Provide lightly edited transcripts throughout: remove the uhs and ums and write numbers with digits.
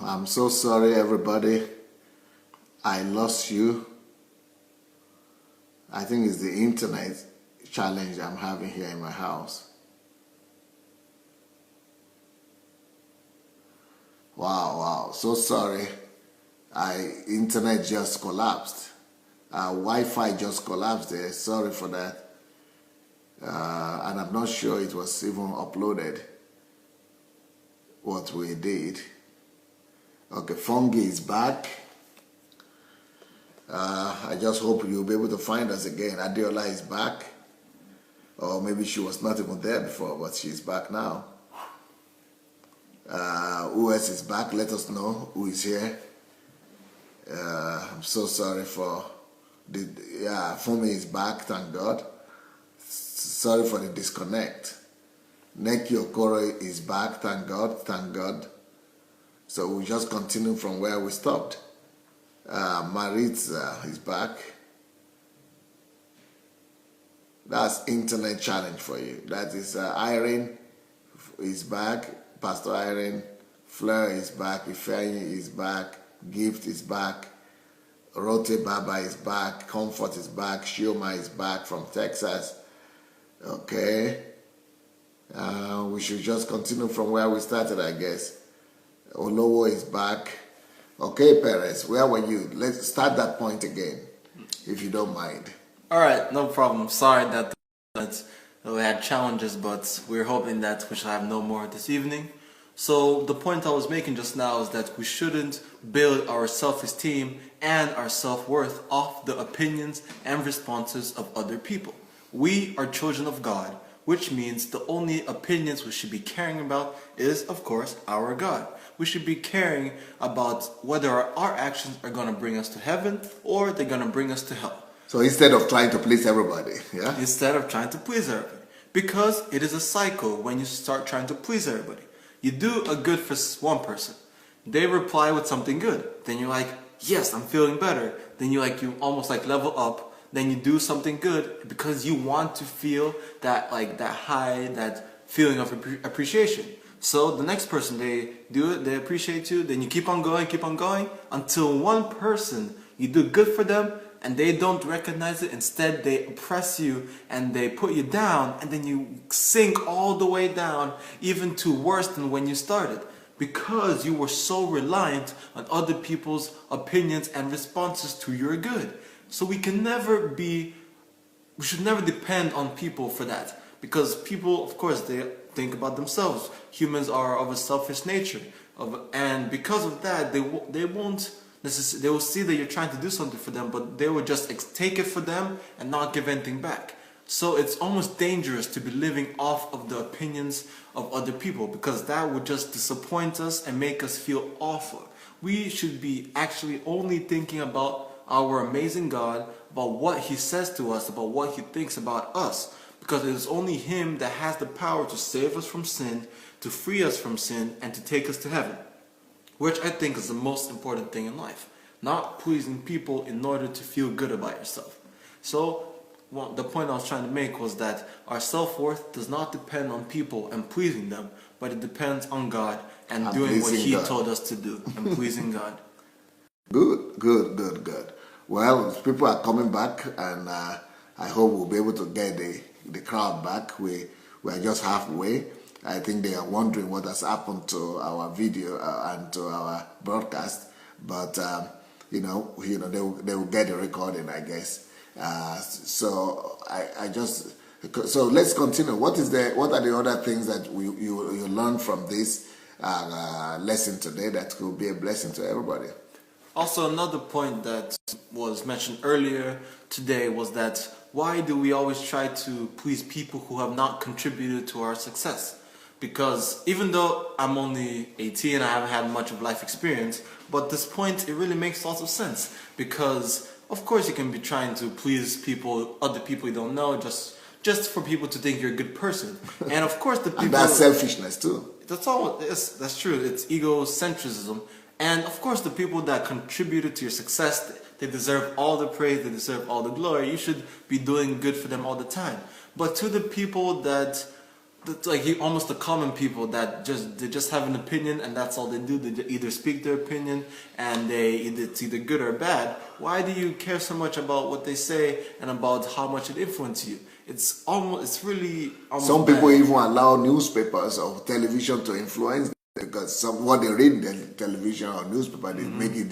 I'm so sorry, everybody. I lost you. I think it's the internet challenge I'm having here in my house. Wow. So sorry. Internet just collapsed. Wi-Fi just collapsed there. Sorry for that. And I'm not sure it was even uploaded, what we did. Okay, Fungi is back. I just hope you'll be able to find us again. Adelaja is back. Or maybe she was not even there before, but she's back now. Who else is back? Let us know who is here. I'm so sorry for the... Yeah, Fumi is back, thank God. Sorry for the disconnect. Neki Okoro is back, thank God. So we'll just continue from where we stopped. Maritza is back. That's internet challenge for you. That is Irene is back. Pastor Irene. Fleur is back. Ifeanyi is back. Gift is back. Rote Baba is back. Comfort is back. Shioma is back from Texas. Okay. We should just continue from where we started, I guess. Olowo is back. Okay, Perez, where were you? Let's start that point again, if you don't mind. Alright, no problem. Sorry that we had challenges, but we're hoping that we shall have no more this evening. So the point I was making just now is that we shouldn't build our self-esteem and our self-worth off the opinions and responses of other people. We are children of God, which means the only opinions we should be caring about is, of course, our God. We should be caring about whether our actions are going to bring us to heaven or they're going to bring us to hell. So instead of trying to please everybody, yeah? Instead of trying to please everybody. Because it is a cycle when you start trying to please everybody. You do a good for one person. They reply with something good. Then you're like, yes, I'm feeling better. Then you almost level up. Then you do something good because you want to feel that high, that feeling of appreciation. So the next person, they do it, they appreciate you, then you keep on going until one person, you do good for them and they don't recognize it. Instead, they oppress you and they put you down, and then you sink all the way down, even to worse than when you started, because you were so reliant on other people's opinions and responses to your good. So we should never depend on people for that, because people, of course, they think about themselves. Humans are of a selfish nature, and because of that, they will see that you're trying to do something for them, but they will just take it for them and not give anything back. So it's almost dangerous to be living off of the opinions of other people, because that would just disappoint us and make us feel awful. We should be actually only thinking about our amazing God, about what He says to us, about what He thinks about us, because it is only Him that has the power to save us from sin, to free us from sin, and to take us to heaven, which I think is the most important thing in life. Not pleasing people in order to feel good about yourself. So the point I was trying to make was that our self-worth does not depend on people and pleasing them, but it depends on God and doing what He told us to do, and pleasing God. Good. Well, people are coming back, and I hope we'll be able to get the crowd back. We are just halfway. I think they are wondering what has happened to our video and to our broadcast, but they will get the recording, I guess. So let's continue. What are the other things that you learned from this lesson today that could be a blessing to everybody? Also, another point that was mentioned earlier today was that why do we always try to please people who have not contributed to our success? Because even though I'm only 18, I haven't had much of life experience, but this point, it really makes lots of sense. Because, of course, you can be trying to please people, other people you don't know, just for people to think you're a good person. And of course, the people... And that's selfishness too. That's all it is. That's true. It's egocentrism. And of course, the people that contributed to your success, they deserve all the praise, they deserve all the glory. You should be doing good for them all the time. But to the people that That's like almost the common people that they just have an opinion and that's all they do. They either speak their opinion and it's either good or bad. Why do you care so much about what they say and about how much it influences you? It's really almost some people bad. even allow newspapers or television to influence them because what they read in the television or newspaper, they make it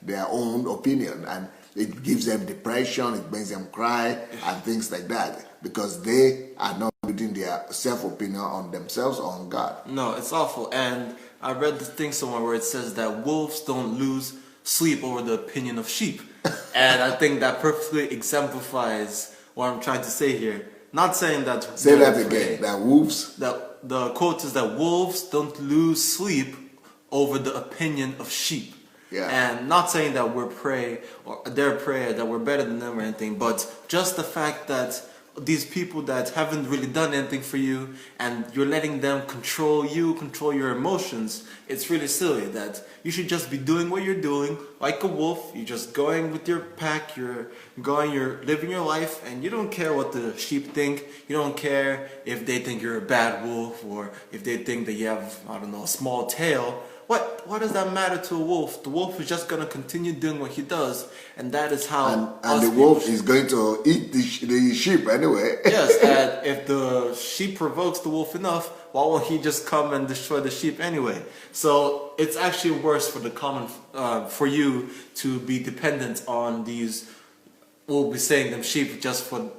their own opinion, and it gives them depression, it makes them cry and things like that because they are not building their self-opinion on themselves or on God. No, it's awful. And I read this thing somewhere where it says that wolves don't lose sleep over the opinion of sheep. And I think that perfectly exemplifies what I'm trying to say here. Not saying that... Say that again, that wolves... The quote is that wolves don't lose sleep over the opinion of sheep. Yeah. And not saying that we're prey or they're prey, that we're better than them or anything, but just the fact that these people that haven't really done anything for you and you're letting them control you, control your emotions, it's really silly. That you should just be doing what you're doing like a wolf. You're just going with your pack, you're living your life, and you don't care what the sheep think. You don't care if they think you're a bad wolf or if they think that you have, I don't know, a small tail. What does that matter to a wolf? The wolf is just going to continue doing what he does, and that is how... And the wolf is going to eat the sheep anyway. Yes, and if the sheep provokes the wolf enough, why won't he just come and destroy the sheep anyway? So it's actually worse for the common, for you to be dependent on these, we'll be saying them sheep just for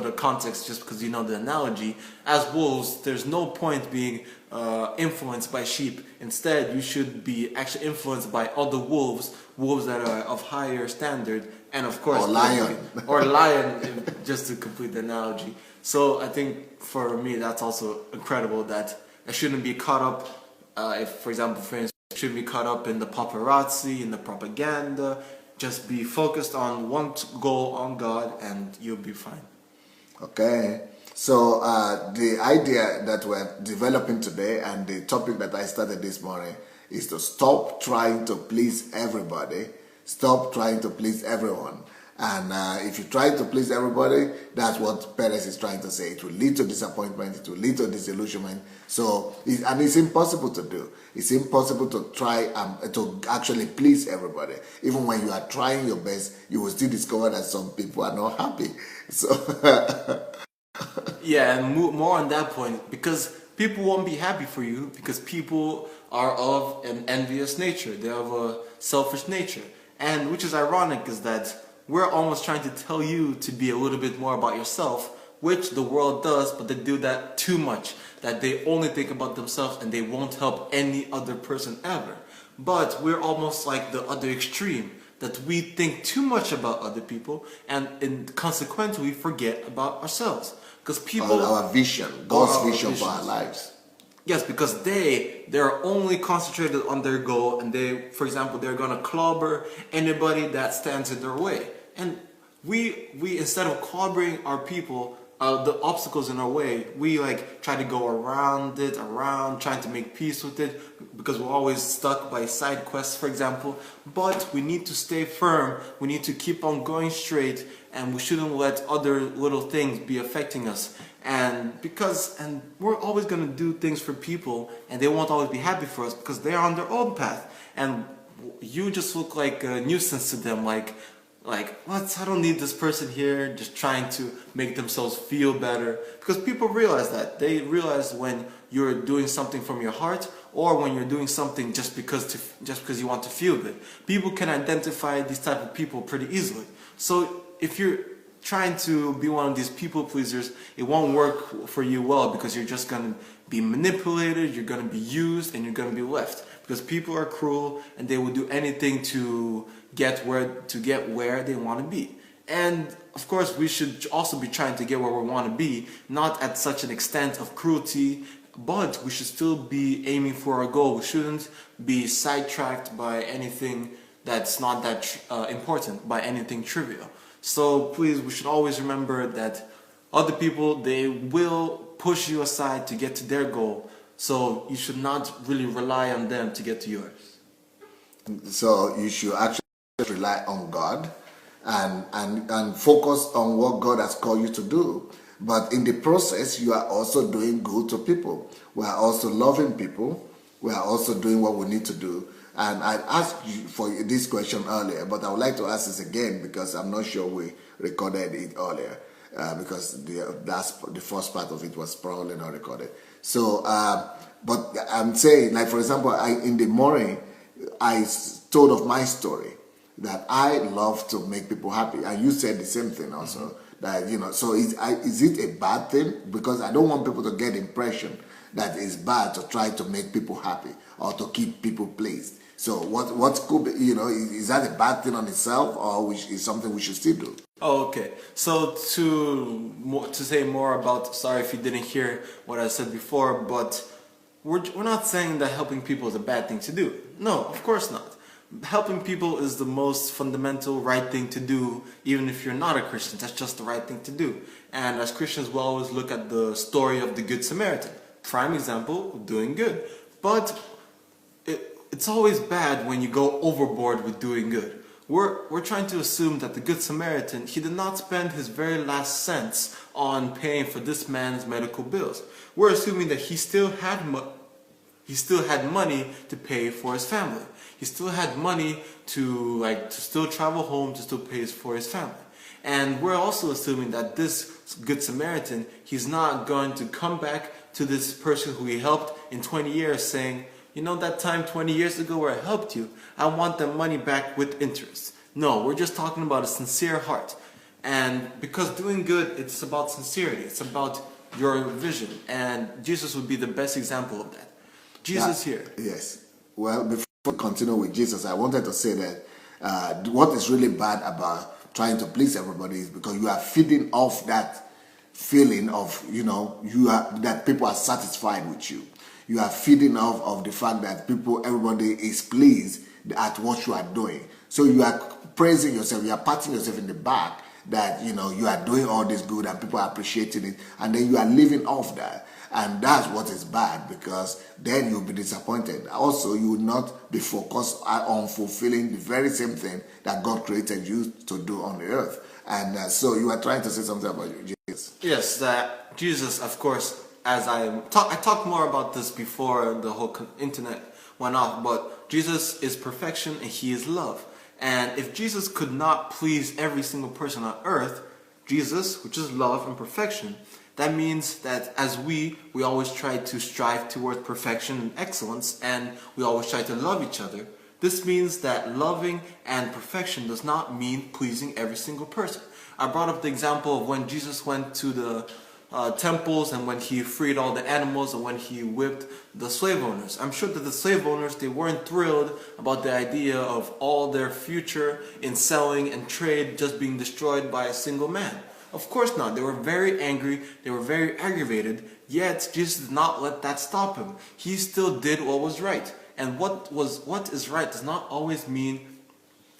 the context, just because you know the analogy. As wolves, there's no point being influenced by sheep. Instead, you should be actually influenced by other wolves that are of higher standard, and of course, or lion, just to complete the analogy. So I think for me, that's also incredible that I shouldn't be caught up. If, for example, friends shouldn't be caught up in the paparazzi, in the propaganda. Just be focused on one goal, on God, and you'll be fine. Okay, so the idea that we're developing today and the topic that I started this morning is to stop trying to please everybody, stop trying to please everyone. And if you try to please everybody, that's what Perez is trying to say. It will lead to disappointment, it will lead to disillusionment. So, and it's impossible to do. It's impossible to try to actually please everybody. Even when you are trying your best, you will still discover that some people are not happy. So, yeah, and more on that point, because people won't be happy for you because people are of an envious nature. They're of a selfish nature. And which is ironic is that we're almost trying to tell you to be a little bit more about yourself, which the world does, but they do that too much, that they only think about themselves and they won't help any other person ever. But we're almost like the other extreme, that we think too much about other people and consequently we forget about ourselves. Because people... our vision, God's vision for our lives. Yes, because they're only concentrated on their goal, and for example, they're gonna clobber anybody that stands in their way. And we instead of clobbering our people, the obstacles in our way, we like try to go around, trying to make peace with it, because we're always stuck by side quests, for example. But we need to stay firm. We need to keep on going straight, and we shouldn't let other little things be affecting us. And we're always going to do things for people, and they won't always be happy for us because they're on their own path, and you just look like a nuisance to them, like what? I don't need this person here just trying to make themselves feel better. Because people realize that. They realize when you're doing something from your heart or when you're doing something just because you want to feel good. People can identify these type of people pretty easily. So if you're trying to be one of these people pleasers, it won't work for you well, because you're just going to be manipulated, you're going to be used, and you're going to be left. Because people are cruel and they will do anything to get where they want to be. And of course, we should also be trying to get where we want to be, not at such an extent of cruelty, but we should still be aiming for our goal. We shouldn't be sidetracked by anything that's not that important, by anything trivial. So please, we should always remember that other people, they will push you aside to get to their goal. So you should not really rely on them to get to yours. So you should actually rely on God and focus on what God has called you to do. But in the process, you are also doing good to people. We are also loving people. We are also doing what we need to do. And I asked you for this question earlier, but I would like to ask this again because I'm not sure we recorded it earlier because the first part of it was probably not recorded. So, but I'm saying, like for example, in the morning, I told of my story that I love to make people happy, and you said the same thing also. Mm-hmm. That so is it a bad thing? Because I don't want people to get the impression that it's bad to try to make people happy or to keep people pleased. So what could be, is that a bad thing on itself, or is something we should still do? Oh, okay. So to say more about, sorry if you didn't hear what I said before, but we're not saying that helping people is a bad thing to do. No, of course not. Helping people is the most fundamental right thing to do, even if you're not a Christian. That's just the right thing to do. And as Christians, we'll always look at the story of the Good Samaritan. Prime example of doing good. But it's always bad when you go overboard with doing good. We're trying to assume that the Good Samaritan, he did not spend his very last cents on paying for this man's medical bills. We're assuming that he still had money to pay for his family. He still had money to still travel home, to still pay for his family. And we're also assuming that this Good Samaritan, he's not going to come back to this person who he helped in 20 years saying, that time 20 years ago where I helped you, I want that money back with interest. No, we're just talking about a sincere heart. And because doing good, it's about sincerity. It's about your vision. And Jesus would be the best example of that. Jesus here. Yes. Well, before we continue with Jesus, I wanted to say that what is really bad about trying to please everybody is because you are feeding off that feeling of, that people are satisfied with you. You are feeding off of the fact that everybody is pleased at what you are doing. So you are praising yourself, you are patting yourself in the back that, you are doing all this good and people are appreciating it. And then you are living off that. And that's what is bad, because then you'll be disappointed. Also, you will not be focused on fulfilling the very same thing that God created you to do on the earth. And so you are trying to say something about Jesus. Yes, that Jesus, of course, as I talked more about this before the whole internet went off, but Jesus is perfection and he is love. And if Jesus could not please every single person on earth, Jesus, which is love and perfection, that means that as we always try to strive towards perfection and excellence, and we always try to love each other. This means that loving and perfection does not mean pleasing every single person. I brought up the example of when Jesus went to the temples and when he freed all the animals and when he whipped the slave owners. I'm sure that the slave owners, they weren't thrilled about the idea of all their future in selling and trade just being destroyed by a single man. Of course not. They were very angry, they were very aggravated, yet Jesus did not let that stop him. He still did what was right. And what is right does not always mean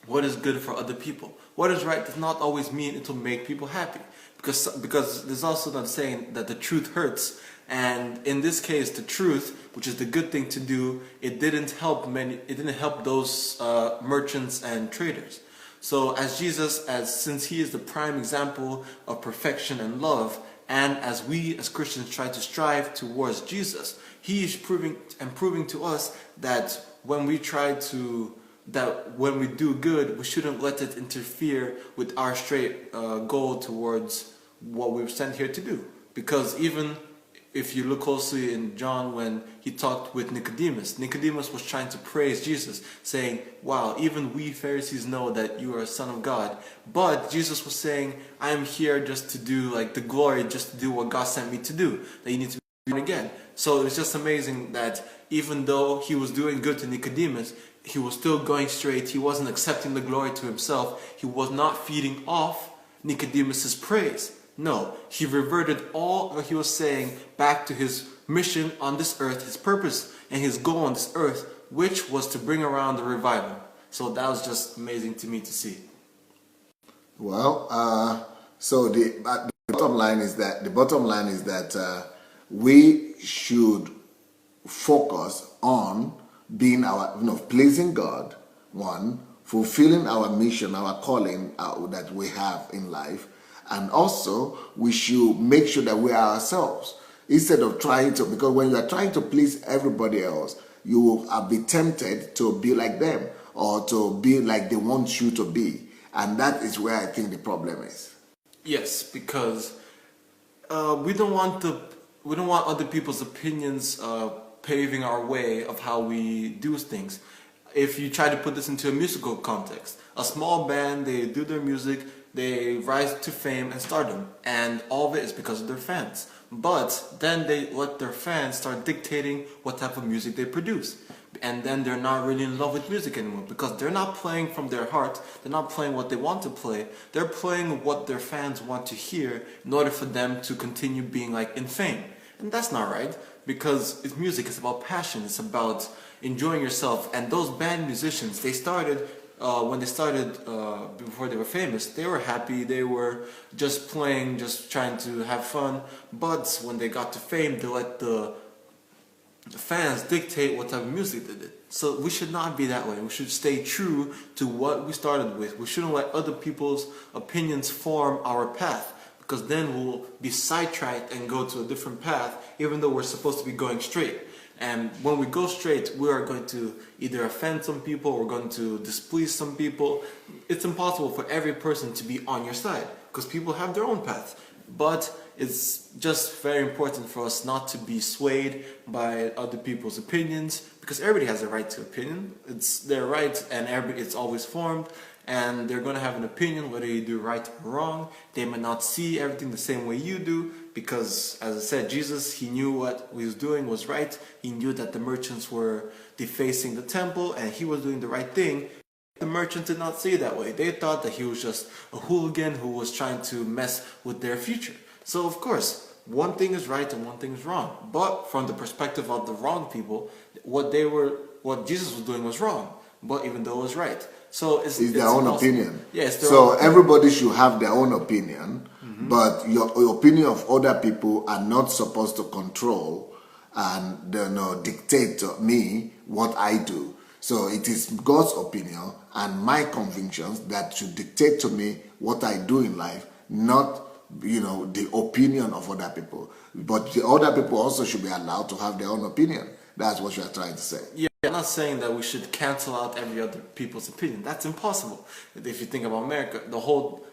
what is good for other people. What is right does not always mean it will make people happy. Because there's also that saying that the truth hurts, and in this case the truth, which is the good thing to do, it didn't help those merchants and traders. So as Jesus, since he is the prime example of perfection and love, and as we as Christians try to strive towards Jesus, he is proving to us that when we do good, we shouldn't let it interfere with our straight goal towards what we're sent here to do. Because even if you look closely in John, when he talked with Nicodemus was trying to praise Jesus, saying, wow, even we Pharisees know that you are a son of God. But Jesus was saying, I am here just to do the glory, just to do what God sent me to do, that you need to be born again. So it's just amazing that even though he was doing good to Nicodemus, he was still going straight. He wasn't accepting the glory to himself. He was not feeding off Nicodemus's praise. No, he reverted all what he was saying back to his mission on this earth, his purpose and his goal on this earth, which was to bring around the revival. So that was just amazing to me to see. Well, so the bottom line is that we should focus on being pleasing God, one, fulfilling our mission, our calling that we have in life, And also, we should make sure that we are ourselves. Instead of trying to, because when you are trying to please everybody else, you will be tempted to be like them or to be like they want you to be. And that is where I think the problem is. Yes, because we don't want other people's opinions paving our way of how we do things. If you try to put this into a musical context, a small band, they do their music, they rise to fame and stardom, and all of it is because of their fans. But then they let their fans start dictating what type of music they produce. And then they're not really in love with music anymore because they're not playing from their heart, they're not playing what they want to play, they're playing what their fans want to hear in order for them to continue being like in fame. And that's not right, because it's music, it's about passion, it's about enjoying yourself. And those band musicians, they started, when they started before they were famous, they were happy, they were just playing, just trying to have fun. But when they got to fame, they let the fans dictate what type of music they did. So we should not be that way. We should stay true to what we started with. We shouldn't let other people's opinions form our path, because then we'll be sidetracked and go to a different path, even though we're supposed to be going straight. And when we go straight, we are going to either offend some people or we're going to displease some people. It's impossible for every person to be on your side, because people have their own path. But it's just very important for us not to be swayed by other people's opinions, because everybody has a right to opinion. It's their right, and it's always formed, and they're going to have an opinion whether you do right or wrong. They may not see everything the same way you do, because as I said, Jesus, he knew what he was doing was right. He knew that the merchants were defacing the temple and he was doing the right thing. The merchants did not see it that way. They thought that he was just a hooligan who was trying to mess with their future. So of course, one thing is right and one thing is wrong. But from the perspective of the wrong people, what Jesus was doing was wrong. But even though it was right. So it's their own opinion. Yes. So everybody should have their own opinion, but your opinion of other people are not supposed to control and dictate to me what I do. So it is God's opinion and my convictions that should dictate to me what I do in life, not the opinion of other people. But the other people also should be allowed to have their own opinion. That's what you are trying to say. Yeah, I'm not saying that we should cancel out every other people's opinion. That's impossible. If you think about America, the whole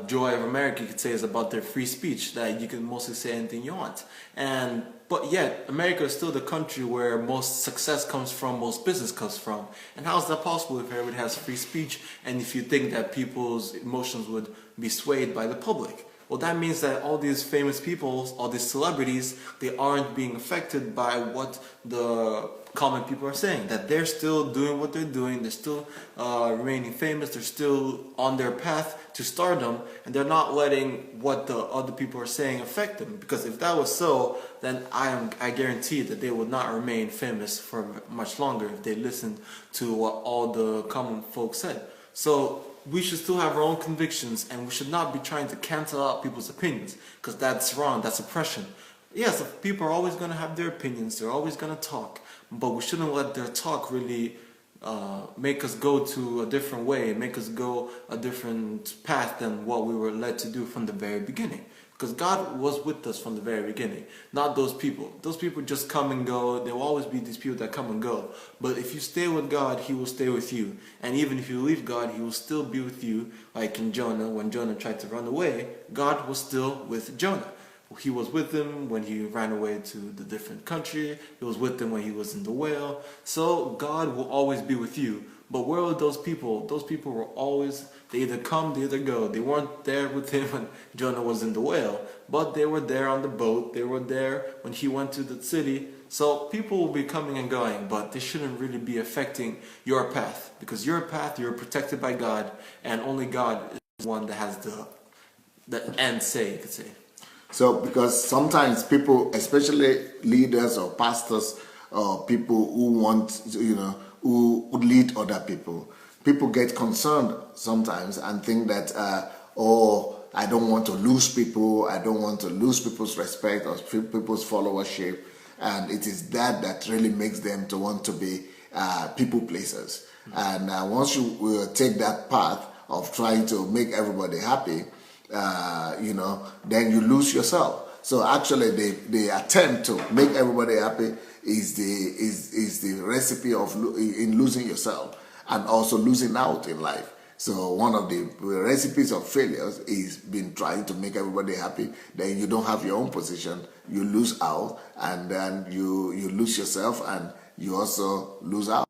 joy of America, you could say, is about their free speech, that you can mostly say anything you want. But yet, America is still the country where most success comes from, most business comes from. And how is that possible if everybody has free speech and if you think that people's emotions would be swayed by the public? Well, that means that all these famous people, all these celebrities, they aren't being affected by what the common people are saying. That they're still doing what they're doing, they're still remaining famous, they're still on their path to stardom, and they're not letting what the other people are saying affect them. Because if that was so, then I guarantee that they would not remain famous for much longer if they listened to what all the common folks said. So we should still have our own convictions, and we should not be trying to cancel out people's opinions, because that's wrong, that's oppression. Yes, people are always going to have their opinions, they're always going to talk, but we shouldn't let their talk really make us go to a different way, make us go a different path than what we were led to do from the very beginning. Because God was with us from the very beginning, not those people. Those people just come and go. There will always be these people that come and go. But if you stay with God, He will stay with you. And even if you leave God, He will still be with you. Like in Jonah, when Jonah tried to run away, God was still with Jonah. He was with him when he ran away to the different country. He was with him when he was in the whale. So God will always be with you. But where were those people? Those people were always, they either come, they either go. They weren't there with him when Jonah was in the whale, but they were there on the boat. They were there when he went to the city. So people will be coming and going, but they shouldn't really be affecting your path, because your path, you're protected by God, and only God is the one that has the end say, you could say. So because sometimes people, especially leaders or pastors or people who want, who lead other people, people get concerned sometimes and think that, I don't want to lose people, I don't want to lose people's respect or people's followership, and it is that really makes them to want to be people pleasers. And once you take that path of trying to make everybody happy, then you lose yourself. So actually, the attempt to make everybody happy is the recipe of in losing yourself and also losing out in life. So one of the recipes of failures is been trying to make everybody happy. Then you don't have your own position, you lose out, and then you lose yourself, and you also lose out.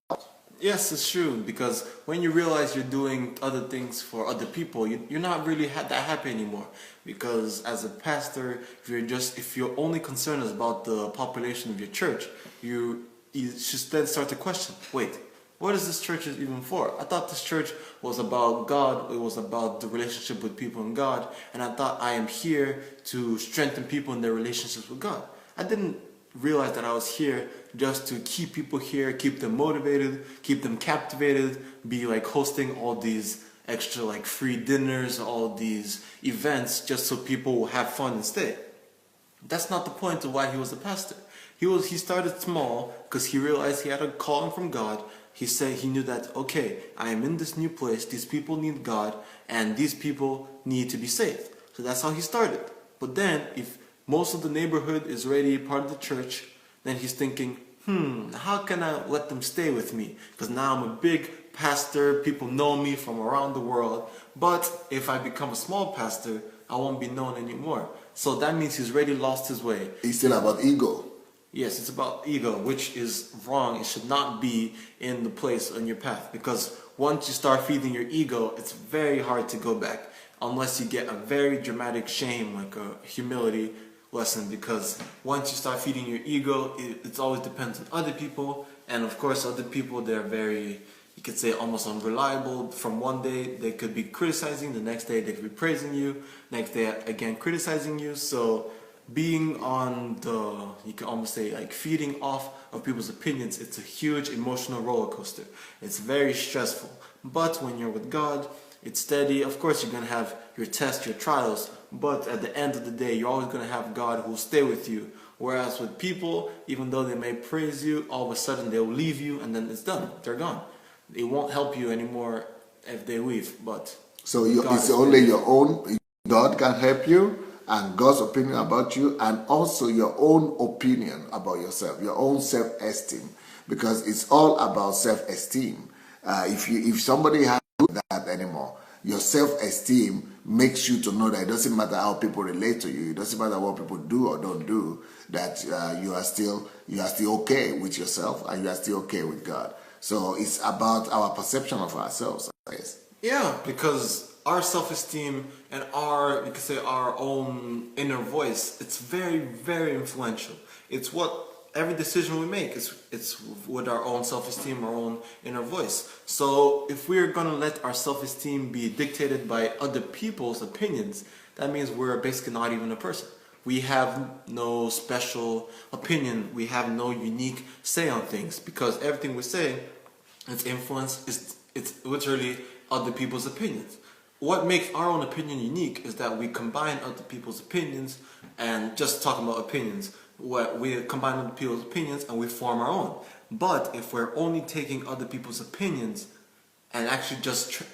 Yes, it's true, because when you realize you're doing other things for other people, you're not really that happy anymore. Because as a pastor, if your only concern is about the population of your church, you should then start to question, wait, what is this church even for? I thought this church was about God, it was about the relationship with people and God, and I thought I am here to strengthen people in their relationships with God. I didn't realize that I was here just to keep people here, keep them motivated, keep them captivated, be like hosting all these extra like free dinners, all these events just so people will have fun and stay. That's not the point of why he was a pastor. He started small because he realized he had a calling from God. He said he knew that, okay, I am in this new place, these people need God, and these people need to be saved. So that's how he started. But then if most of the neighborhood is already part of the church, then he's thinking, how can I let them stay with me? Because now I'm a big pastor, people know me from around the world, but if I become a small pastor, I won't be known anymore. So that means he's already lost his way. It's still about ego. Yes, it's about ego, which is wrong. It should not be in the place on your path, because once you start feeding your ego, it's very hard to go back unless you get a very dramatic shame, like a humility lesson, because once you start feeding your ego, it always depends on other people, and of course other people, they're very, you could say, almost unreliable. From one day they could be criticizing, the next day they could be praising you, next day again criticizing you. So being on you can almost say like feeding off of people's opinions, it's a huge emotional roller coaster. It's very stressful. But when you're with God, it's steady. Of course you're going to have your tests, your trials, but at the end of the day, you're always going to have God who will stay with you. Whereas with people, even though they may praise you, all of a sudden they'll leave you and then it's done. They're gone. It won't help you anymore if they leave. But so it's only your own. God can help you, and God's opinion about you, and also your own opinion about yourself, your own self-esteem, because it's all about self-esteem. If somebody has that anymore, your self-esteem makes you to know that it doesn't matter how people relate to you, it doesn't matter what people do or don't do, that you are still okay with yourself, and you are still okay with God. So it's about our perception of ourselves, I guess. Yeah, because our self-esteem and you could say our own inner voice, it's very, very influential. It's what every decision we make, it's with our own self-esteem, our own inner voice. So if we're going to let our self-esteem be dictated by other people's opinions, that means we're basically not even a person. We have no special opinion, we have no unique say on things, because everything we say, its influence, it's literally other people's opinions. What makes our own opinion unique is that we combine other people's opinions, and just talking about opinions, we combine other people's opinions and we form our own. But if we're only taking other people's opinions and actually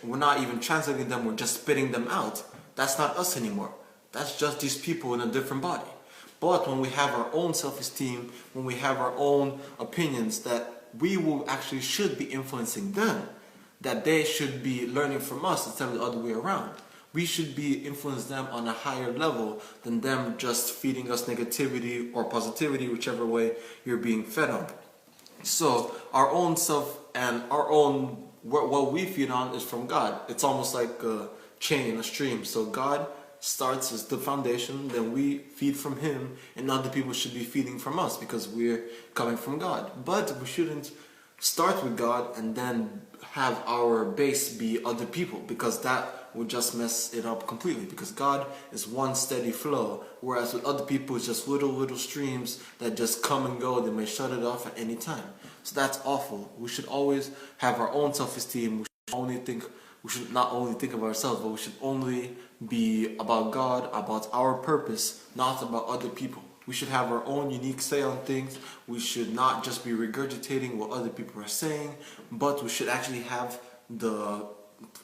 we're not even translating them, we're just spitting them out, that's not us anymore. That's just these people in a different body. But when we have our own self-esteem, when we have our own opinions, that we should be influencing them, that they should be learning from us instead of the other way around. We should be influencing them on a higher level than them just feeding us negativity or positivity, whichever way you're being fed on. So our own self and our own, what we feed on is from God. It's almost like a chain, a stream. So God starts as the foundation, then we feed from Him, and other people should be feeding from us because we're coming from God. But we shouldn't start with God and then have our base be other people, because that would just mess it up completely, because God is one steady flow, whereas with other people it's just little streams that just come and go. They may shut it off at any time. So that's awful. We should always have our own self-esteem. We should not only think of ourselves, but we should only be about God, about our purpose, not about other people. We should have our own unique say on things. We should not just be regurgitating what other people are saying, but we should actually have the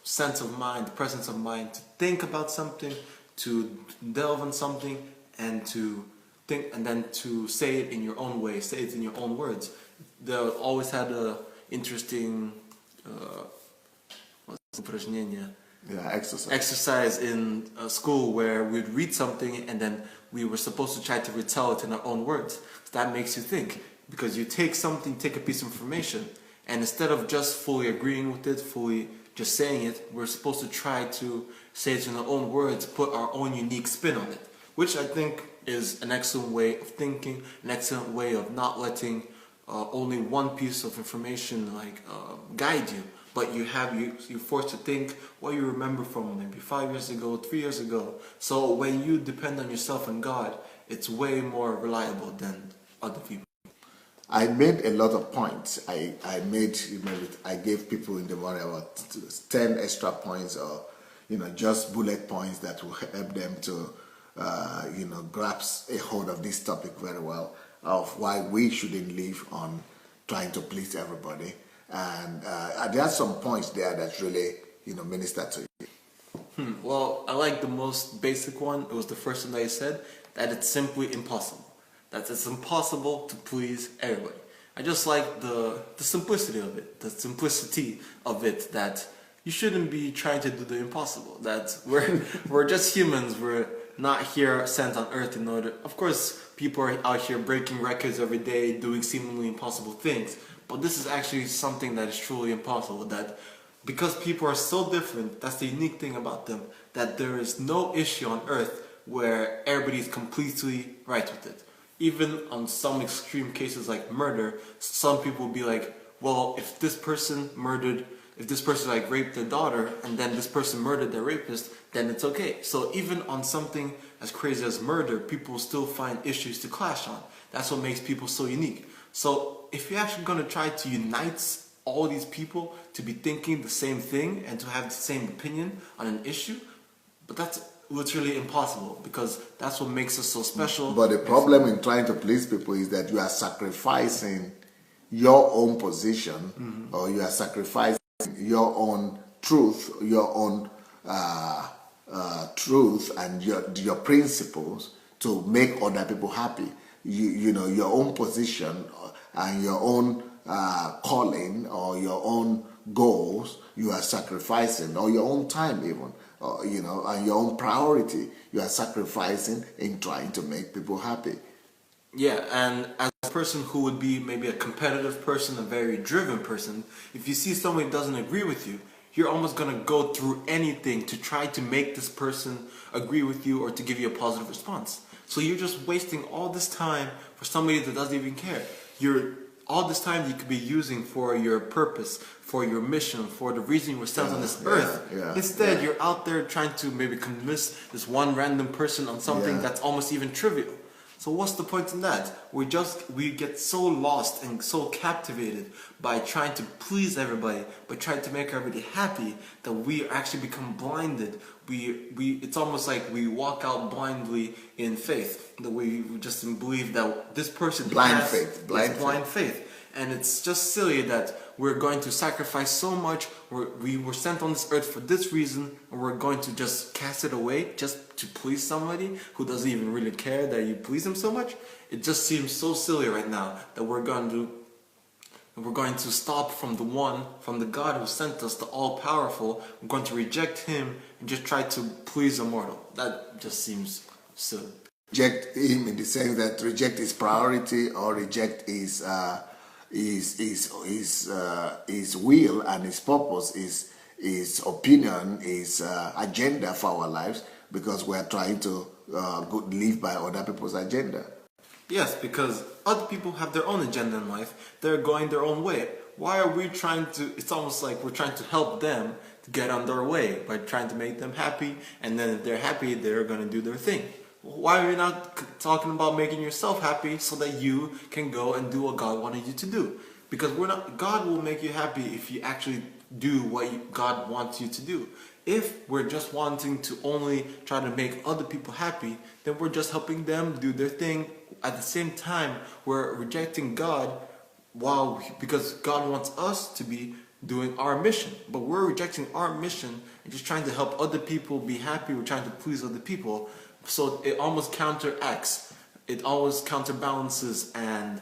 sense of mind, the presence of mind to think about something, to delve on something and to think, and then to say it in your own way, say it in your own words. They always had a interesting exercise in school where we'd read something and then we were supposed to try to retell it in our own words. So that makes you think, because you take something, take a piece of information, and instead of just fully agreeing with it, fully just saying it, we're supposed to try to say it in our own words, put our own unique spin on it, which I think is an excellent way of thinking, an excellent way of not letting only one piece of information guide you, but you're forced to think what you remember from maybe 5 years ago, 3 years ago. So when you depend on yourself and God, it's way more reliable than other people. I made a lot of points. I gave people in the morning about 10 extra points, or just bullet points that will help them to grasp a hold of this topic very well, of why we shouldn't live on trying to please everybody. And there are some points there that really minister to you. Well, I like the most basic one. It was the first one that you said, that it's simply impossible. That it's impossible to please everybody. I just like the simplicity of it, that you shouldn't be trying to do the impossible, that we're just humans, we're not here sent on earth in order. Of course, people are out here breaking records every day, doing seemingly impossible things, but this is actually something that is truly impossible, that because people are so different, that's the unique thing about them, that there is no issue on earth where everybody is completely right with it. Even on some extreme cases like murder, some people will be like, well, if this person raped their daughter and then this person murdered their rapist, then it's okay. So even on something as crazy as murder, people still find issues to clash on. That's what makes people so unique. So if you're actually going to try to unite all these people to be thinking the same thing and to have the same opinion on an issue, but that's literally impossible, because that's what makes us so special. But the problem in trying to please people is that you are sacrificing your own position, or you are sacrificing your own truth, your own truth and your principles to make other people happy. Your own position and your own calling or your own goals, you are sacrificing, or your own time even. And your own priority, you are sacrificing in trying to make people happy. Yeah, and as a person who would be maybe a competitive person, a very driven person, if you see somebody doesn't agree with you, you're almost going to go through anything to try to make this person agree with you or to give you a positive response. So you're just wasting all this time for somebody that doesn't even care. All this time you could be using for your purpose, for your mission, for the reason you were sent on this earth. Instead, you're out there trying to maybe convince this one random person on something that's almost even trivial. So what's the point in that? We get so lost and so captivated by trying to please everybody, by trying to make everybody happy, that we actually become blinded. It's almost like we walk out blindly in faith. That we just believe that this person blind faith. And it's just silly that we're going to sacrifice so much. We were sent on this earth for this reason, and we're going to just cast it away just to please somebody who doesn't even really care that you please them so much. It just seems so silly right now that we're going to stop from the God who sent us, the all-powerful. We're going to reject Him and just try to please a mortal. That just seems silly. Reject Him in the sense that reject His priority, or reject His will and His purpose, His opinion, His agenda for our lives, because we are trying to live by other people's agenda. Yes, because other people have their own agenda in life. They're going their own way. Why are we trying to, it's almost like we're trying to help them to get on their way by trying to make them happy, and then if they're happy, they're going to do their thing. Why are you not talking about making yourself happy so that you can go and do what God wanted you to do? Because God will make you happy if you actually do what God wants you to do. If we're just wanting to only try to make other people happy, then we're just helping them do their thing. At the same time, we're rejecting God because God wants us to be doing our mission. But we're rejecting our mission and just trying to help other people be happy. We're trying to please other people. So it almost counteracts. It always counterbalances, and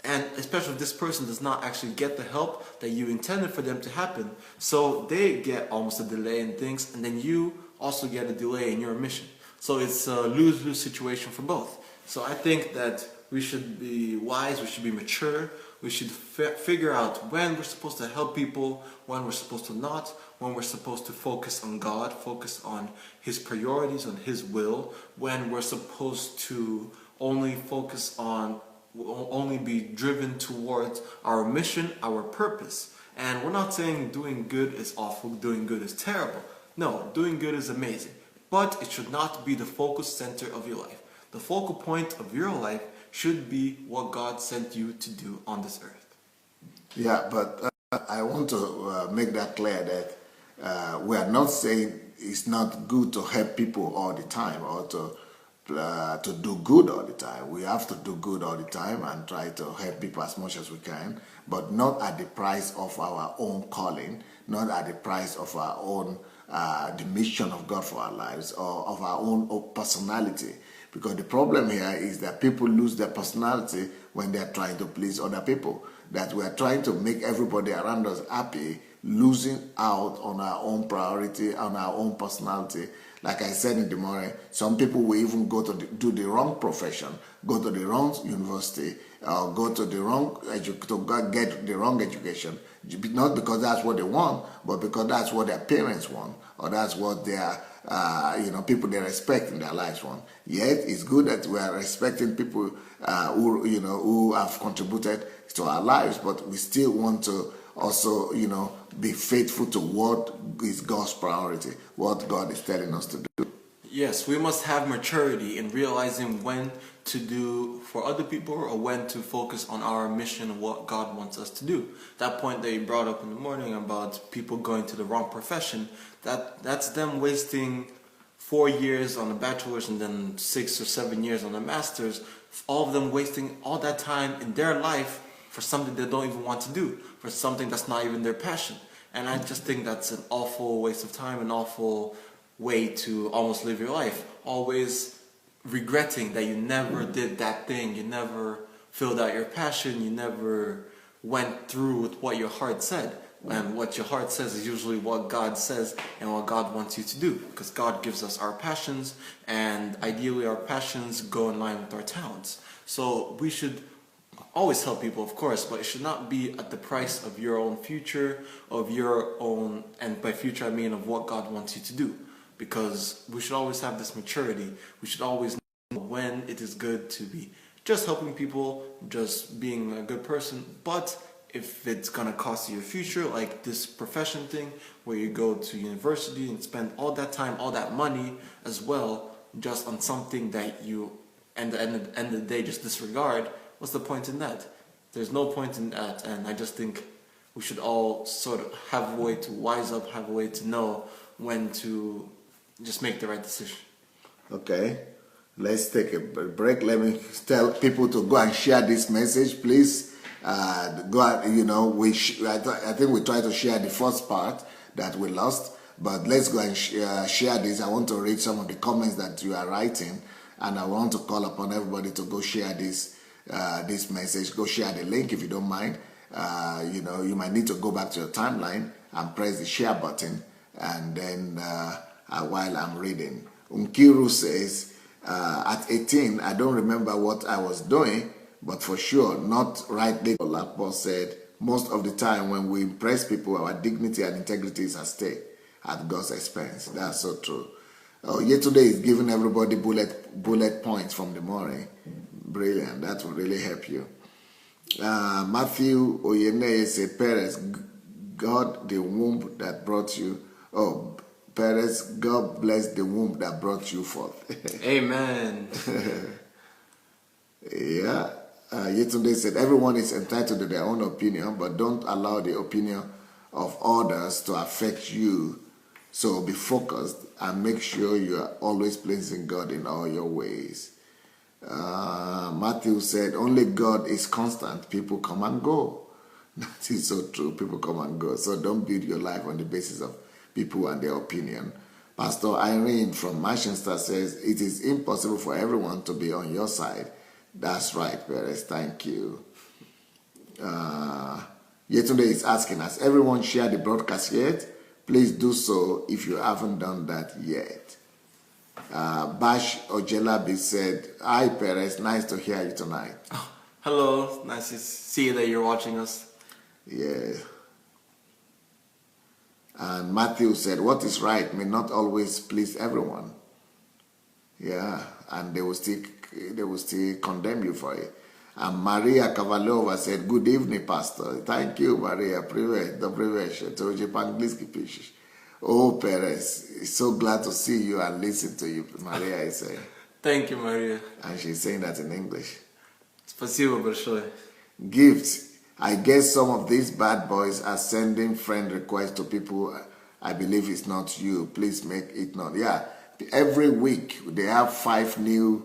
especially if this person does not actually get the help that you intended for them to happen. So they get almost a delay in things, and then you also get a delay in your mission. So it's a lose-lose situation for both. So I think that we should be wise, we should be mature, we should figure out when we're supposed to help people, when we're supposed to not, when we're supposed to focus on God, focus on His priorities, on His will, when we're supposed to only focus on, only be driven towards our mission, our purpose. And we're not saying doing good is awful, doing good is terrible. No, doing good is amazing. But it should not be the focus center of your life. The focal point of your life should be what God sent you to do on this earth. Yeah, but I want to make that clear that we are not saying it's not good to help people all the time or to do good all the time. We have to do good all the time and try to help people as much as we can, but not at the price of our own calling, not at the price of our own the mission of God for our lives or of our own personality. Because the problem here is that people lose their personality when they are trying to please other people. That we are trying to make everybody around us happy, losing out on our own priority, on our own personality. Like I said in the morning, some people will even go to do the wrong profession, go to the wrong university, or go to the wrong to get the wrong education. Not because that's what they want, but because that's what their parents want, or that's what their people they respect in their lives want. Yet it's good that we are respecting people who have contributed to our lives, but we still want to also be faithful to what is God's priority, what God is telling us to do. Yes, we must have maturity in realizing when to do for other people or when to focus on our mission and what God wants us to do. That point that you brought up in the morning about people going to the wrong profession, that's them wasting 4 years on a bachelor's and then 6 or 7 years on a master's, all of them wasting all that time in their life for something they don't even want to do, for something that's not even their passion. And I just think that's an awful waste of time, an awful way to almost live your life. Always regretting that you never did that thing, you never filled out your passion, you never went through with what your heart said. And what your heart says is usually what God says and what God wants you to do. Because God gives us our passions, and ideally our passions go in line with our talents. So we should always help people, of course, but it should not be at the price of your own future, of your own, and by future I mean of what God wants you to do. Because we should always have this maturity. We should always know when it is good to be just helping people, just being a good person. But if it's going to cost you your future, like this profession thing, where you go to university and spend all that time, all that money as well, just on something that you, at the end of the day, just disregard, what's the point in that? There's no point in that. And I just think we should all sort of have a way to wise up, have a way to know when to just make the right decision. Okay, let's take a break. Let me tell people to go and share this message, please. Go out, I think we tried to share the first part that we lost, but let's go and share this. I want to read some of the comments that you are writing, and I want to call upon everybody to go share this message. Go share the link if you don't mind. You might need to go back to your timeline and press the share button, and then while I'm reading. Unkiru says, at 18, I don't remember what I was doing, but for sure, not rightly. Lakpo said, most of the time when we impress people, our dignity and integrity is at stake at God's expense. That's so true. Yesterday is giving everybody bullet points from the morning. Brilliant. That will really help you. Matthew Oyene said, Perez, God, the womb that brought you. Oh, Perez, God bless the womb that brought you forth. Amen. Yeah. Yesterday said, everyone is entitled to their own opinion, but don't allow the opinion of others to affect you. So be focused and make sure you are always pleasing God in all your ways. Matthew said, only God is constant. People come and go. That is so true. People come and go. So don't build your life on the basis of people and their opinion. Pastor Irene from Manchester says, it is impossible for everyone to be on your side. That's right, Perez. Thank you. Yetunde is asking, has everyone shared the broadcast yet? Please do so if you haven't done that yet. Bash Ojelabi said, hi, Perez. Nice to hear you tonight. Oh, hello. Nice to see that you're watching us. Yeah. And Matthew said, what is right may not always please everyone. Yeah, and they will still condemn you for it. And Maria Kavalova said, good evening, Pastor. Thank you, Maria. Привет, добрый вечер. Это уже по-английски пишешь. Oh, Perez, so glad to see you and listen to you, Maria is saying. Thank you, Maria. And she's saying that in English. Спасибо большое. Gifts. I guess some of these bad boys are sending friend requests to people I believe it's not you. Please make it not. Yeah. Every week they have 5 new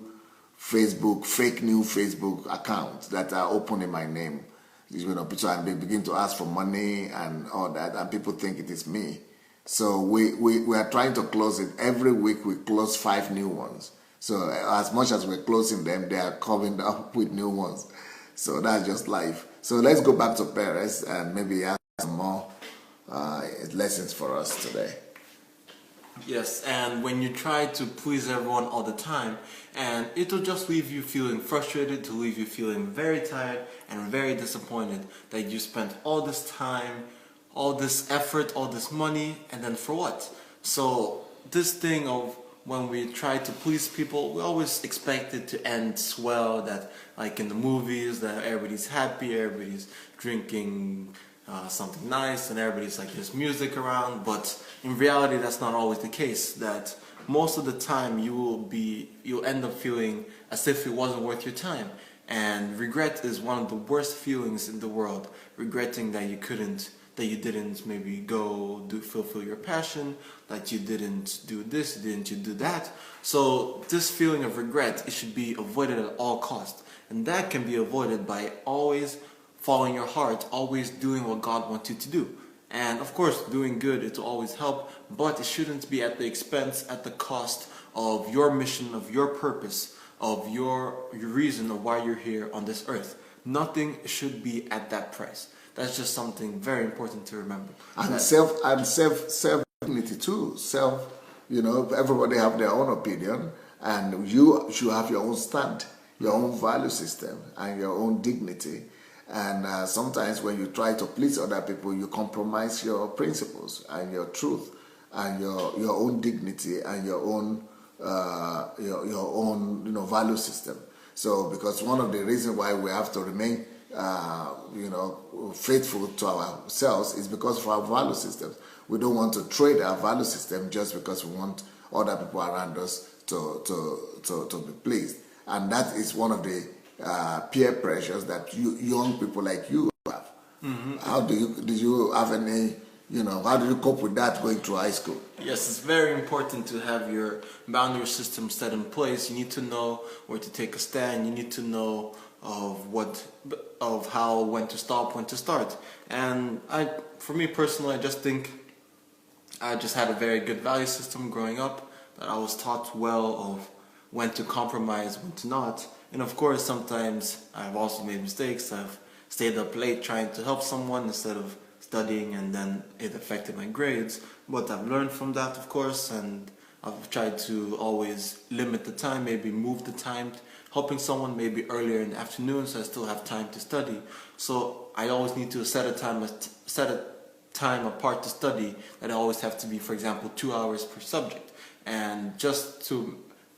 fake new Facebook accounts that are open in my name. You know, so and they begin to ask for money and all that, and people think it is me. So we are trying to close it. Every week we close 5 new ones. So as much as we're closing them, they are coming up with new ones. So that's just life. So let's go back to Perez and maybe ask some more lessons for us today. Yes, and when you try to please everyone all the time, and it'll just leave you feeling frustrated, to leave you feeling very tired and very disappointed that you spent all this time, all this effort, all this money, and then for what? So this thing of when we try to please people, we always expect it to end swell, that like in the movies, that everybody's happy, everybody's drinking something nice, and everybody's like, there's music around. But in reality, that's not always the case. That most of the time you'll end up feeling as if it wasn't worth your time. And regret is one of the worst feelings in the world. Regretting that you didn't maybe go fulfill your passion, that you didn't do this, didn't you do that. So this feeling of regret, it should be avoided at all costs. And that can be avoided by always following your heart, always doing what God wants you to do. And of course, doing good, it will always help, but it shouldn't be at the expense, at the cost of your mission, of your purpose, of your reason of why you're here on this earth. Nothing should be at that price. That's just something very important to remember. And self dignity too. Everybody have their own opinion, and you should have your own stand, your own value system, and your own dignity. And sometimes when you try to please other people, you compromise your principles and your truth and your own dignity and your own value system. So because one of the reasons why we have to remain faithful to ourselves is because of our value systems. We don't want to trade our value system just because we want other people around us to be pleased. And that is one of the peer pressures that young people like you have. Mm-hmm. How do you have any, how do you cope with that going through high school? Yes, it's very important to have your boundary system set in place. You need to know where to take a stand. You need to know when to stop, when to start. And for me personally, I just think I just had a very good value system growing up, that I was taught well of when to compromise, when to not. And of course, sometimes I've also made mistakes. I've stayed up late trying to help someone instead of studying, and then it affected my grades. But I've learned from that, of course, and I've tried to always limit the time, maybe move the time, helping someone maybe earlier in the afternoon so I still have time to study. So I always need to set a time apart to study, that I always have to be, for example, 2 hours per subject. And just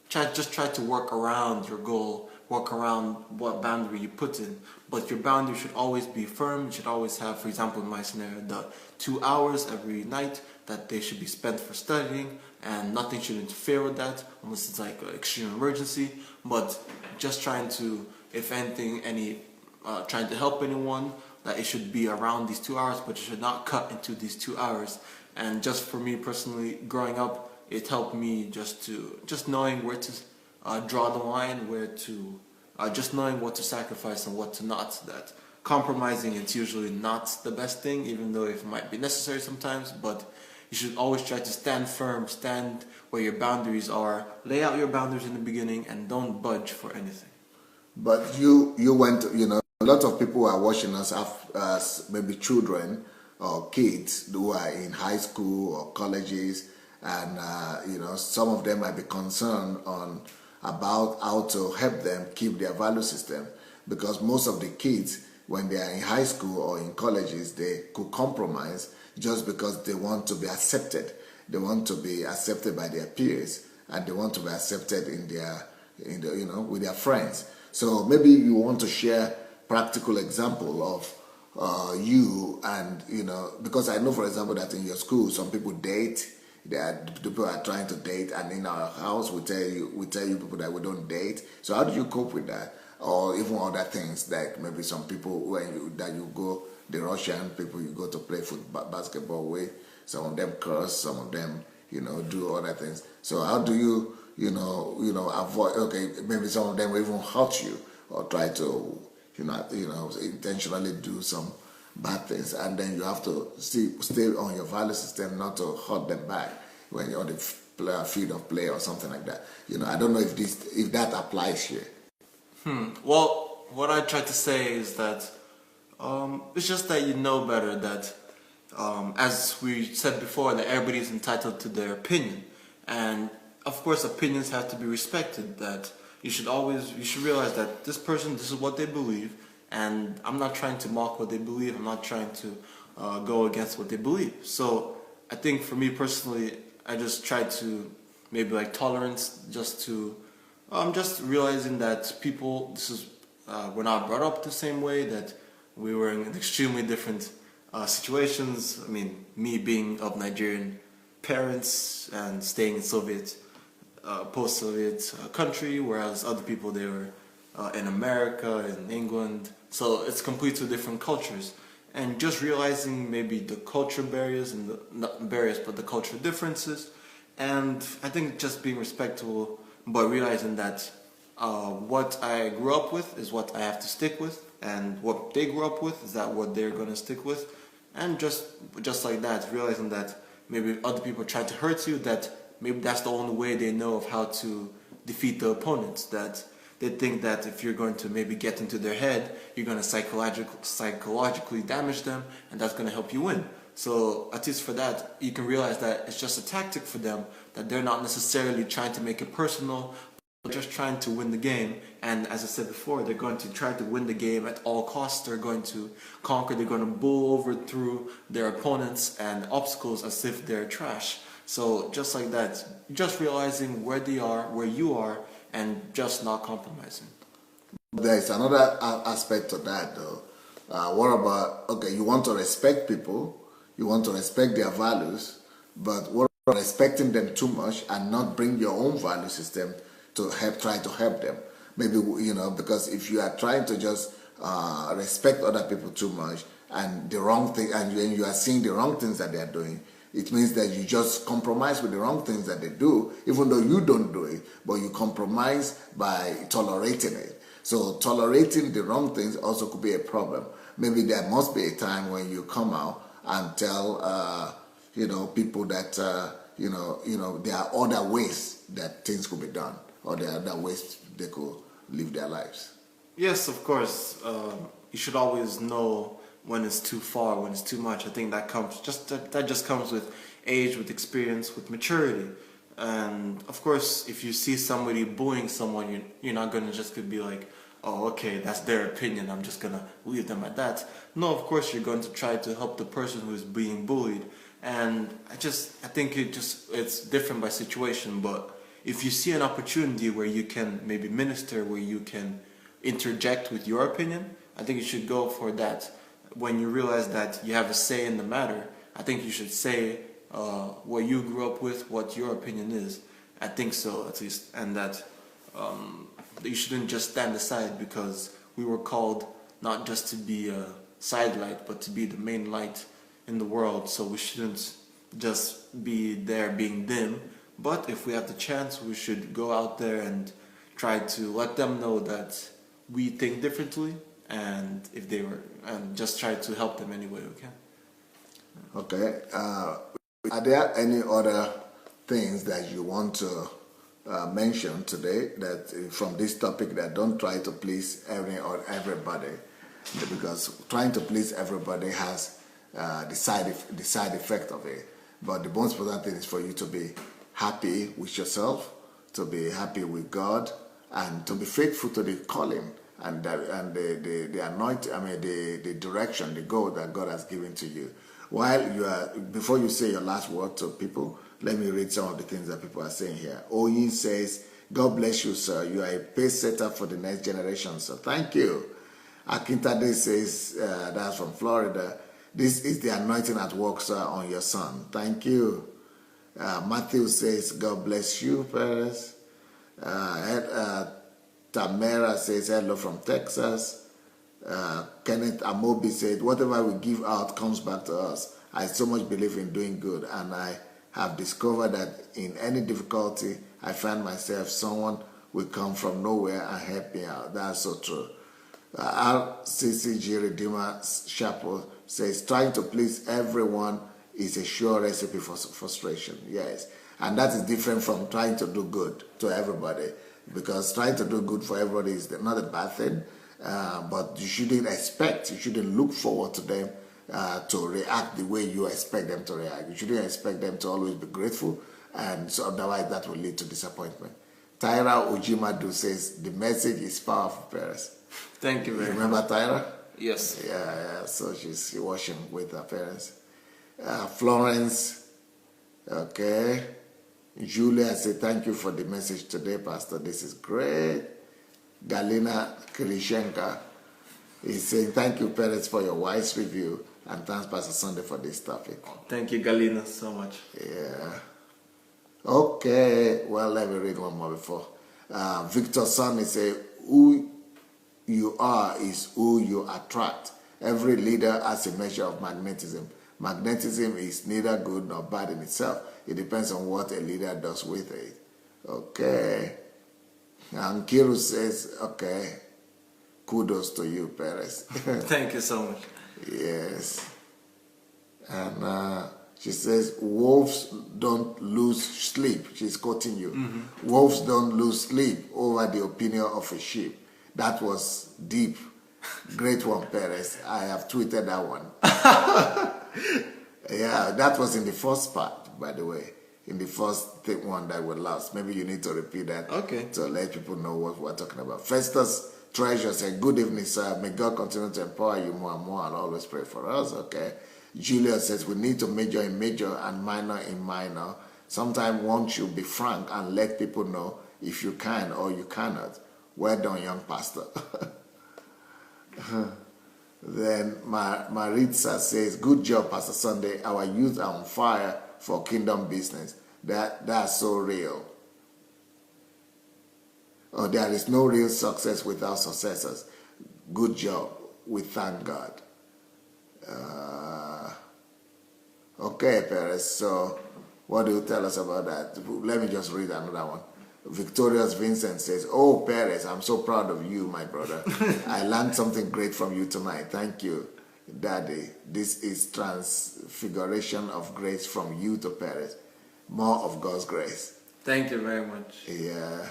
try to work around your goal, work around what boundary you put in. But your boundary should always be firm. You should always have, for example, in my scenario, the 2 hours every night that they should be spent for studying, and nothing should interfere with that unless it's like an extreme emergency. But just trying to, if anything, trying to help anyone, that it should be around these 2 hours, but it should not cut into these 2 hours. And just for me personally, growing up, it helped me just knowing where to draw the line, just knowing what to sacrifice and what to not. That compromising, it's usually not the best thing, even though it might be necessary sometimes. But you should always try to stand firm, stand where your boundaries are, lay out your boundaries in the beginning, and don't budge for anything. But you went, a lot of people who are watching us as maybe children or kids who are in high school or colleges, and some of them might be concerned about how to help them keep their value system, because most of the kids, when they are in high school or in colleges, they could compromise just because they want to be accepted. They want to be accepted by their peers, and they want to be accepted with their friends. So maybe you want to share practical example of you and, because I know, for example, that in your school, some people date. People are trying to date, and in our house we tell you people that we don't date. So how do you cope with that? Or even other things, like maybe some people you go, the Russian people you go to play football, basketball with, some of them curse, some of them do other things. So how do you avoid? Okay, maybe some of them will even hurt you or try to intentionally do some bad things, and then you have to stay on your value system, not to hurt them back when you're on the field of play or something like that. I don't know if that applies here. Well, what I try to say is that it's just that you know better, that as we said before, that everybody is entitled to their opinion, and of course opinions have to be respected. That you should realize that this is what they believe, and I'm not trying to mock what they believe. I'm not trying to go against what they believe. So I think for me personally, I just try to maybe like tolerance, just realizing that people, we're not brought up the same way, that we were in extremely different situations. I mean, me being of Nigerian parents and staying in post-Soviet country, whereas other people, they were in America, in England. So it's completely different cultures. And just realizing maybe the culture barriers, and not barriers, but the cultural differences. And I think just being respectful, but realizing that what I grew up with is what I have to stick with, and what they grew up with is that what they're going to stick with. And just like that, realizing that maybe other people try to hurt you, that maybe that's the only way they know of how to defeat the opponents. That they think that if you're going to maybe get into their head, you're going to psychologically damage them, and that's going to help you win. So at least for that, you can realize that it's just a tactic for them, that they're not necessarily trying to make it personal, but just trying to win the game. And as I said before, they're going to try to win the game at all costs. They're going to conquer, they're going to bull over through their opponents and obstacles as if they're trash. So just like that, just realizing where they are, where you are, and just not compromising. There's another aspect to that though. What about, okay, you want to respect people, you want to respect their values, but what about respecting them too much and not bring your own value system to try to help them? Maybe, because if you are trying to just respect other people too much, and the wrong thing, and you are seeing the wrong things that they are doing, it means that you just compromise with the wrong things that they do, even though you don't do it, but you compromise by tolerating it. So tolerating the wrong things also could be a problem. Maybe there must be a time when you come out and tell, people that, there are other ways that things could be done, or there are other ways they could live their lives. Yes, of course. You should always know when it's too far, when it's too much. I think that just comes with age, with experience, with maturity. And of course, if you see somebody bullying someone, you're not going to just be like, oh, okay, that's their opinion, I'm just going to leave them at that. No, of course, you're going to try to help the person who's being bullied. And I think it's different by situation. But if you see an opportunity where you can maybe minister, where you can interject with your opinion, I think you should go for that. When you realize that you have a say in the matter, I think you should say what you grew up with, what your opinion is. I think so, at least. And that you shouldn't just stand aside, because we were called not just to be a side light, but to be the main light in the world. So we shouldn't just be there being dim. But if we have the chance, we should go out there and try to let them know that we think differently, and if they were, and just try to help them any way we can. Okay. Are there any other things that you want to mention today that from this topic, that don't try to please everybody, because trying to please everybody has the side effect of it. But the most important thing is for you to be happy with yourself, to be happy with God, and to be faithful to the calling and the anointing. I mean the direction, the goal that God has given to you. Before you say your last word to people, let me read some of the things that people are saying here. Oyin says, God bless you, sir. You are a pace setter for the next generation, sir. Thank you. Akintade says, that's from Florida, this is the anointing at work, sir, on your son. Thank you. Matthew says, God bless you, Perez. Tamara says, hello from Texas. Kenneth Amobi said, whatever we give out comes back to us. I so much believe in doing good, and I have discovered that in any difficulty I find myself, someone will come from nowhere and help me out. That's so true. RCCG Redeemer Chapel says, trying to please everyone is a sure recipe for frustration. Yes, and that is different from trying to do good to everybody, because trying to do good for everybody is not a bad thing. But you shouldn't look forward to them to react the way you expect them to react. You shouldn't expect them to always be grateful, and so otherwise that will lead to disappointment. Tyra Ojimadu says, the message is powerful, Perez. Thank you very much. Remember Tyra? Yes. Yeah, so she's watching with her parents. Florence, okay. Julia said, thank you for the message today, Pastor. This is great. Galina Kirishenka is saying, thank you, Perez, for your wise review, and thanks, Pastor Sandey, for this topic. Thank you, Galina, so much. Yeah. Okay, well, let me read one more before. Victor Son is saying, who you are is who you attract. Every leader has a measure of magnetism. Magnetism is neither good nor bad in itself. It depends on what a leader does with it. Okay. And Kiru says, okay, kudos to you, Perez. Thank you so much. Yes. And she says, wolves don't lose sleep. She's quoting you. Mm-hmm. Wolves don't lose sleep over the opinion of a sheep. That was deep. Great one, Perez. I have tweeted that one. Yeah, that was in the first part, by the way. In the first one that we lost. Maybe you need to repeat that, okay, to let people know what we're talking about. Festus Treasure said, good evening, sir. May God continue to empower you more and more, and always pray for us. Okay. Julia says, we need to major in major and minor in minor. Sometimes one should be frank and let people know if you can or you cannot. Well done, young pastor. Then Maritza says, good job, Pastor Sandey. Our youth are on fire for kingdom business. That's so real. Oh, there is no real success without successors. Good job. We thank God. Okay, Perez. So, what do you tell us about that? Let me just read another one. Victorious Vincent says, oh, Perez, I'm so proud of you, my brother. I learned something great from you tonight. Thank you, Daddy. This is transfiguration of grace from you to Perez. More of God's grace. Thank you very much. Yeah.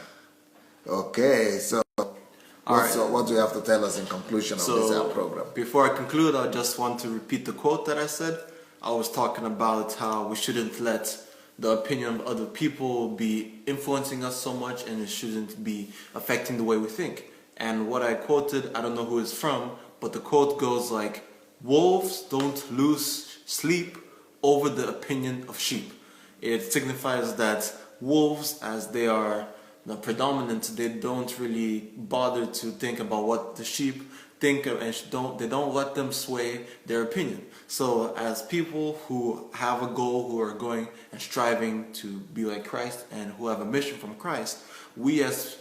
Okay, so what do you have to tell us in conclusion of this program? Before I conclude, I just want to repeat the quote that I said. I was talking about how we shouldn't let the opinion of other people be influencing us so much, and it shouldn't be affecting the way we think. And what I quoted, I don't know who it's from, but the quote goes like, wolves don't lose sleep over the opinion of sheep. It signifies that wolves, as they are the predominant, they don't really bother to think about what the sheep think of, and they don't let them sway their opinion. So as people who have a goal, who are going and striving to be like Christ, and who have a mission from Christ, we as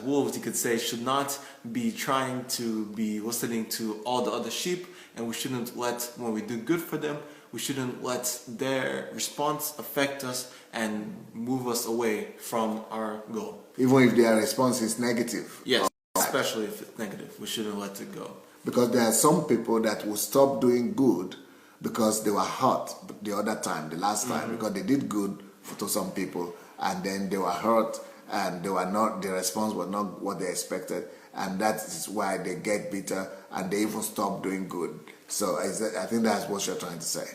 wolves, you could say, should not be trying to be listening to all the other sheep, and we shouldn't let, when we do good for them, we shouldn't let their response affect us and move us away from our goal. Even if their response is negative. Yes. especially if it's negative. We shouldn't let it go. Because there are some people that will stop doing good because they were hurt the other time, the last time, because they did good to some people, and then they were hurt, and the response was not what they expected, and that is why they get bitter and they even stop doing good. So I think that's what you're trying to say.